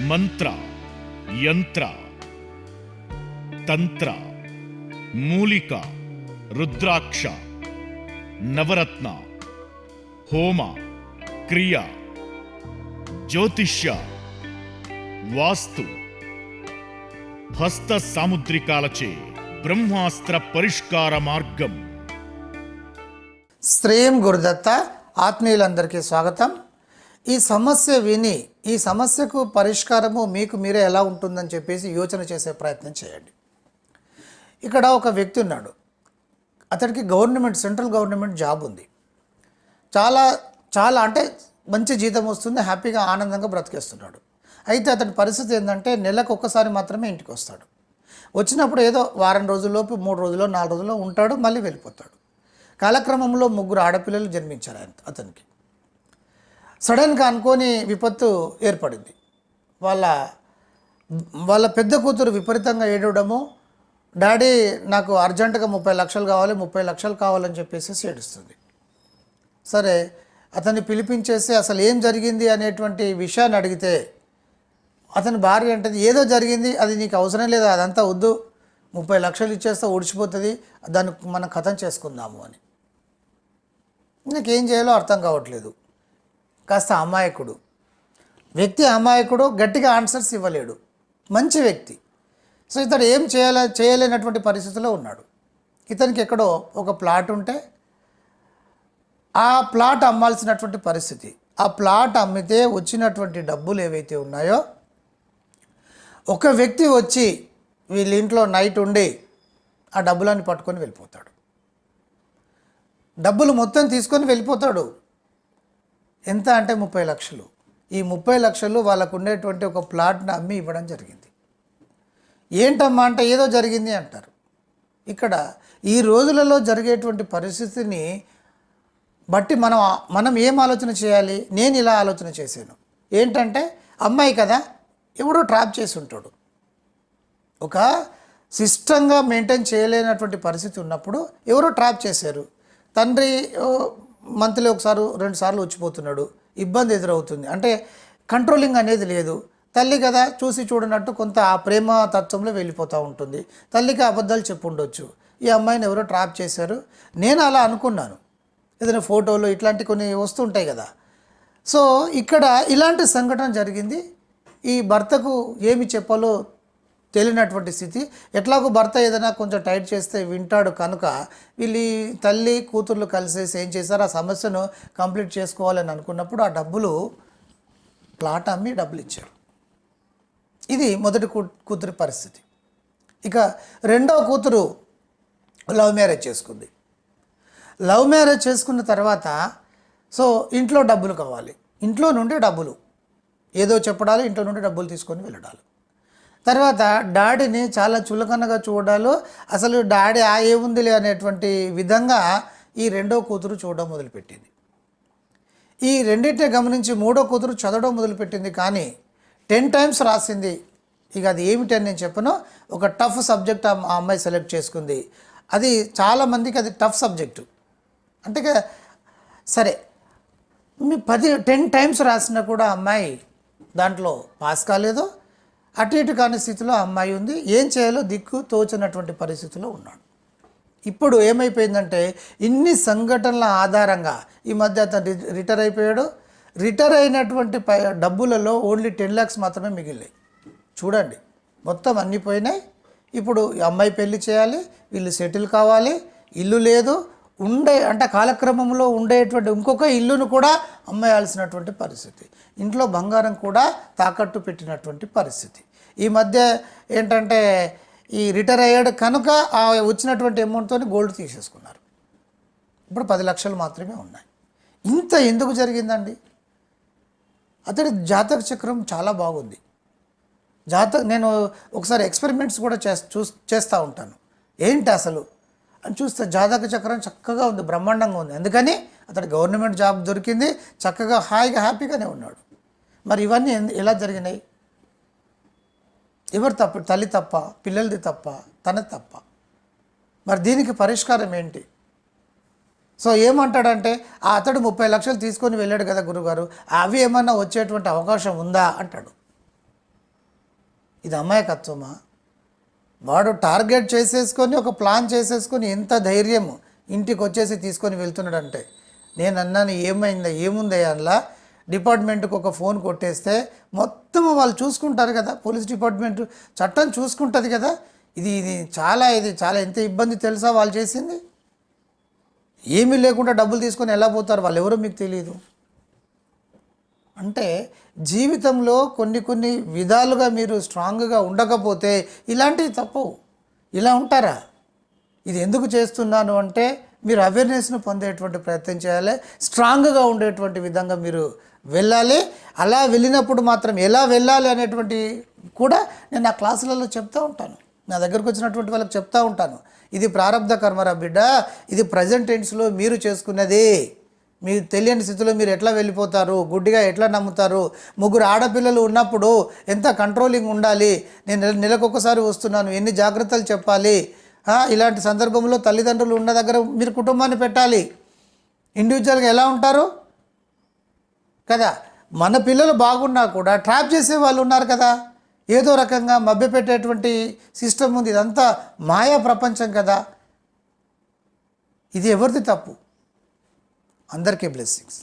మంత్ర, యంత్ర, తంత్ర, మూలిక, రుద్రాక్ష, నవరత్న, హోమ, క్రియ, జ్యోతిష్య, వాస్తు, హస్త సాముద్రికాలచే బ్రహ్మాస్త్ర పరిష్కార మార్గం. శ్రేయం గురుదత్త. ఆత్మీయులందరికీ స్వాగతం. ఈ సమస్య విని ఈ సమస్యకు పరిష్కారము మీకు మీరే ఎలా ఉంటుందని చెప్పేసి యోచన చేసే ప్రయత్నం చేయండి. ఇక్కడ ఒక వ్యక్తి ఉన్నాడు. అతడికి సెంట్రల్ గవర్నమెంట్ జాబ్ ఉంది. చాలా చాలా అంటే మంచి జీతం వస్తుంది, హ్యాపీగా ఆనందంగా బ్రతికేస్తున్నాడు. అయితే అతని పరిస్థితి ఏంటంటే నెలకు ఒక్కసారి మాత్రమే ఇంటికి వస్తాడు. వచ్చినప్పుడు ఏదో వారం రోజుల్లోపు 3 రోజుల్లో 4 రోజుల్లో ఉంటాడు, మళ్ళీ వెళ్ళిపోతాడు. కాలక్రమంలో 3 ఆడపిల్లలు జన్మించారు అతనికి. సడన్గా అనుకోని విపత్తు ఏర్పడింది. వాళ్ళ పెద్ద కూతురు విపరీతంగా ఏడవడము, డాడీ నాకు అర్జెంటుగా 30 లక్షలు కావాలి, 30 లక్షలు కావాలని చెప్పేసి ఏడుస్తుంది. సరే అతన్ని పిలిపించేసి అసలు ఏం జరిగింది అనేటువంటి విషయాన్ని అడిగితే అతని భార్య అంటది, ఏదో జరిగింది, అది నీకు అవసరం లేదు, అదంతా వద్దు, 30 లక్షలు ఇచ్చేస్తే ఓడిచిపోతుంది, దాన్ని మనం కథం చేసుకుందాము అని. నాకేం చేయాలో అర్థం కావట్లేదు. కాస్త అమాయకుడు వ్యక్తి, అమాయకుడు, గట్టిగా ఆన్సర్స్ ఇవ్వలేడు, మంచి వ్యక్తి. సో ఇతడు ఏం చేయలేనటువంటి పరిస్థితిలో ఉన్నాడు. ఇతనికి ఎక్కడో ఒక ప్లాట్ ఉంటే ఆ ప్లాట్ అమ్మాల్సినటువంటి పరిస్థితి. ఆ ప్లాట్ అమ్మితే వచ్చినటువంటి డబ్బులు ఏవైతే ఉన్నాయో ఒక వ్యక్తి వచ్చి వీళ్ళ ఇంట్లో నైట్ ఉండి ఆ డబ్బులన్నీ పట్టుకొని వెళ్ళిపోతాడు. డబ్బులు మొత్తం తీసుకొని వెళ్ళిపోతాడు. ఎంత అంటే 30 లక్షలు. ఈ 30 లక్షలు వాళ్ళకు ఉండేటువంటి ఒక ప్లాట్ని అమ్మి ఇవ్వడం జరిగింది. ఏంటమ్మా అంటే ఏదో జరిగింది అంటారు. ఇక్కడ ఈ రోజులలో జరిగేటువంటి పరిస్థితిని బట్టి మనం ఏం ఆలోచన చేయాలి? నేను ఇలా ఆలోచన చేశాను. ఏంటంటే అమ్మాయి కదా, ఎవడో ట్రాప్ చేసి ఉంటాడు. ఒక సిస్టంగా మెయింటైన్ చేయలేనటువంటి పరిస్థితి ఉన్నప్పుడు ఎవరో ట్రాప్ చేశారు. తండ్రి మంత్లీ 1-2 సార్లు వచ్చిపోతున్నాడు, ఇబ్బంది ఎదురవుతుంది. అంటే కంట్రోలింగ్ అనేది లేదు. తల్లి కదా, చూసి చూడనట్టు కొంత ఆ ప్రేమ తత్వంలో వెళ్ళిపోతూ ఉంటుంది. తల్లికి అబద్ధాలు చెప్పు ఉండొచ్చు. ఈ అమ్మాయిని ఎవరో ట్రాప్ చేశారు. నేను అలా అనుకున్నాను. ఏదైనా ఫోటోలు ఇట్లాంటి కొన్ని వస్తుంటాయి కదా. సో ఇక్కడ ఇలాంటి సంఘటన జరిగింది. ఈ భర్తకు ఏమి చెప్పాలో తెలియనటువంటి స్థితి. ఎట్లాగో భర్త ఏదైనా కొంచెం టైట్ చేస్తే వింటాడు కనుక వీళ్ళు తల్లి కూతుర్లు కలిసేసి ఏం చేశారు, ఆ సమస్యను కంప్లీట్ చేసుకోవాలని అనుకున్నప్పుడు ఆ డబ్బులు ప్లాట్ అమ్మి డబ్బులు ఇచ్చారు. ఇది మొదటి కూతురి పరిస్థితి. ఇక రెండవ కూతురు లవ్ మ్యారేజ్ చేసుకుంది. లవ్ మ్యారేజ్ చేసుకున్న తర్వాత సో ఇంట్లో డబ్బులు కావాలి, ఇంట్లో నుండి డబ్బులు ఏదో చెప్పడాలు, ఇంట్లో నుండి డబ్బులు తీసుకొని వెళ్ళడాలు. తర్వాత డాడీని చాలా చులకనగా చూడాలో, అసలు డాడీ ఏముందిలే అనేటువంటి విధంగా ఈ రెండో కూతురు చూడడం మొదలుపెట్టింది. ఈ రెండింటిని గమనించి మూడో కూతురు చదవడం మొదలుపెట్టింది. కానీ 10 టైమ్స్ రాసింది. ఇక అది ఏమిటని నేను చెప్పను. ఒక టఫ్ సబ్జెక్ట్ ఆ అమ్మాయి సెలెక్ట్ చేసుకుంది. అది చాలామందికి అది టఫ్ సబ్జెక్టు. అంటే సరే 10 టైమ్స్ రాసినా కూడా అమ్మాయి దాంట్లో పాస్ కాలేదు. అటు ఇటు కాని స్థితిలో అమ్మాయి ఉంది. ఏం చేయాలో దిక్కు తోచినటువంటి పరిస్థితిలో ఉన్నాడు. ఇప్పుడు ఏమైపోయిందంటే ఇన్ని సంఘటనల ఆధారంగా ఈ మధ్య అతను రిటైర్ అయిపోయాడు. రిటైర్ అయినటువంటి డబ్బులలో ఓన్లీ 10 lakhs మాత్రమే మిగిలినాయి. చూడండి, మొత్తం అన్నీ పోయినాయి. ఇప్పుడు అమ్మాయి పెళ్లి చేయాలి, వీళ్ళు సెటిల్ కావాలి, ఇల్లు లేదు, అంటే కాలక్రమంలో ఉండేటువంటి ఇంకొక ఇల్లును కూడా అమ్మేయాల్సినటువంటి పరిస్థితి. ఇంట్లో బంగారం కూడా తాకట్టు పెట్టినటువంటి పరిస్థితి. ఈ మధ్య ఏంటంటే ఈ రిటైర్ అయ్యాడు కనుక ఆ వచ్చినటువంటి అమౌంట్తో గోల్డ్ తీసేసుకున్నారు. ఇప్పుడు 10 లక్షలు మాత్రమే ఉన్నాయి. ఇంత ఎందుకు జరిగిందండి? అతడి జాతక చక్రం చాలా బాగుంది. నేను ఒకసారి ఎక్స్పెరిమెంట్స్ కూడా చేస్తూ ఉంటాను. ఏంటి అసలు అని చూస్తే జాతక చక్రం చక్కగా ఉంది, బ్రహ్మాండంగా ఉంది. అందుకని అతడు గవర్నమెంట్ జాబ్ దొరికింది, చక్కగా హాయిగా హ్యాపీగానే ఉన్నాడు. మరి ఇవన్నీ ఎలా జరిగినాయి? ఎవరు తప్పు? తల్లి తప్ప, పిల్లలది తప్ప, తనది తప్ప? మరి దీనికి పరిష్కారం ఏంటి? సో ఏమంటాడంటే అతడు 30 లక్షలు తీసుకొని వెళ్ళాడు కదా గురుగారు, అవి ఏమన్నా వచ్చేటువంటి అవకాశం ఉందా అంటాడు. ఇది అమాయకత్వమా? వాడు టార్గెట్ చేసేసుకొని ఒక ప్లాన్ చేసేసుకొని ఎంత ధైర్యం ఇంటికి వచ్చేసి తీసుకొని వెళ్తున్నాడంటే, నేను అన్నాను ఏమైందా ఏముంది అందులో, డిపార్ట్మెంట్కి ఒక ఫోన్ కొట్టేస్తే మొత్తం వాళ్ళు చూసుకుంటారు కదా, పోలీస్ డిపార్ట్మెంట్ చట్టం చూసుకుంటుంది కదా. ఇది చాలా ఎంత ఇబ్బంది తెలుసా వాళ్ళు చేసింది. ఏమీ లేకుండా డబ్బులు తీసుకొని ఎలా పోతారు వాళ్ళు, ఎవరో మీకు తెలియదు. అంటే జీవితంలో కొన్ని విధాలుగా మీరు స్ట్రాంగ్గా ఉండకపోతే ఇలాంటివి తప్పు. ఇలా ఉంటారా? ఇది ఎందుకు చేస్తున్నాను అంటే మీరు అవేర్నెస్ను పొందేటువంటి ప్రయత్నం చేయాలి, స్ట్రాంగ్గా ఉండేటువంటి విధంగా మీరు వెళ్ళాలి. అలా వెళ్ళినప్పుడు మాత్రం ఎలా వెళ్ళాలి అనేటువంటి కూడా నేను ఆ క్లాసులలో చెప్తూ ఉంటాను, నా దగ్గరకు వచ్చినటువంటి వాళ్ళకి చెప్తూ ఉంటాను. ఇది ప్రారంధ కర్మరా బిడ్డ, ఇది ప్రజెంట్ టెన్స్లో మీరు చేసుకున్నది. మీరు తెలియని స్థితిలో మీరు ఎట్లా వెళ్ళిపోతారు, గుడ్డిగా ఎట్లా నమ్ముతారు. 3 ఆడపిల్లలు ఉన్నప్పుడు ఎంత కంట్రోలింగ్ ఉండాలి, నేను నెలకొకసారి వస్తున్నాను, ఎన్ని జాగ్రత్తలు చెప్పాలి. ఇలాంటి సందర్భంలో తల్లిదండ్రులు ఉన్న దగ్గర మీరు కుటుంబాన్ని పెట్టాలి. ఇండివిజువల్గా ఎలా ఉంటారు కదా. మన పిల్లలు బాగున్నా కూడా ట్రాప్ చేసే వాళ్ళు ఉన్నారు కదా, ఏదో రకంగా మభ్యపెట్టేటువంటి సిస్టమ్ ఉంది. ఇదంతా మాయా ప్రపంచం కదా. ఇది ఎవరిది తప్పు? అందరికీ బ్లెస్సింగ్స్.